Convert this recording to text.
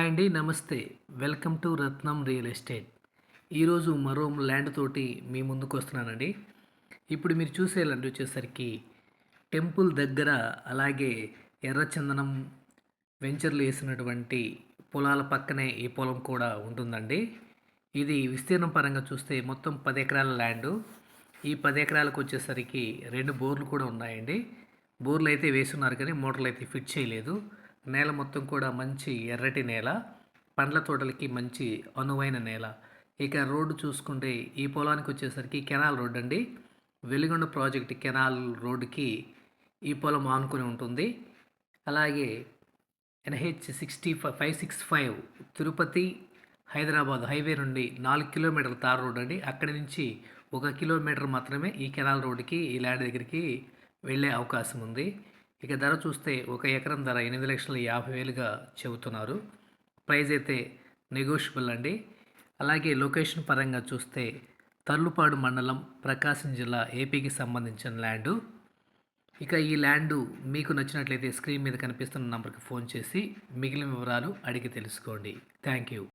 Hi అండి. నమస్తే. Welcome to Ratnam real estate. ఈరోజు మరో ల్యాండ్ తోటి మీ ముందుకు వస్తున్నానండి. ఇప్పుడు మీరు చూసే ల్యాండ్ వచ్చేసరికి టెంపుల్ దగ్గర, అలాగే ఎర్రచందనం వెంచర్లు వేసినటువంటి పొలాల పక్కనే ఈ పొలం కూడా ఉంటుందండి. ఇది విస్తీర్ణం పరంగా చూస్తే మొత్తం 10 ఎకరాల ల్యాండు. ఈ 10 ఎకరాలకు వచ్చేసరికి 2 బోర్లు కూడా ఉన్నాయండి. బోర్లు అయితే వేస్తున్నారు కానీ మోటార్లు అయితే ఫిట్ చేయలేదు. నేల మొత్తం కూడా మంచి ఎర్రటి నేల, పండ్ల తోటలకి మంచి అనువైన నేల. ఇక రోడ్డు చూసుకుంటే ఈ పొలానికి వచ్చేసరికి కెనాల్ రోడ్ అండి. వెలిగొండ ప్రాజెక్ట్ కెనాల్ రోడ్డుకి ఈ పొలం ఆనుకొని ఉంటుంది. అలాగే NH 565 తిరుపతి హైదరాబాద్ హైవే నుండి 4 కిలోమీటర్ల తార్ రోడ్ అండి. అక్కడి నుంచి 1 కిలోమీటర్ మాత్రమే ఈ కెనాల్ రోడ్డుకి, ఈ ల్యాండ్ దగ్గరికి వెళ్ళే అవకాశం ఉంది. ఇక ధర చూస్తే 1 ఎకరం ధర 8,50,000గా చెబుతున్నారు. ప్రైస్ అయితే నెగోషియబుల్ అండి. అలాగే లొకేషన్ పరంగా చూస్తే తర్లుపాడు మండలం, ప్రకాశం జిల్లా, ఏపీకి సంబంధించిన ల్యాండు. ఇక ఈ ల్యాండు మీకు నచ్చినట్లయితే స్క్రీన్ మీద కనిపిస్తున్న నంబర్కి ఫోన్ చేసి మిగిలిన వివరాలు అడిగి తెలుసుకోండి. Thank you.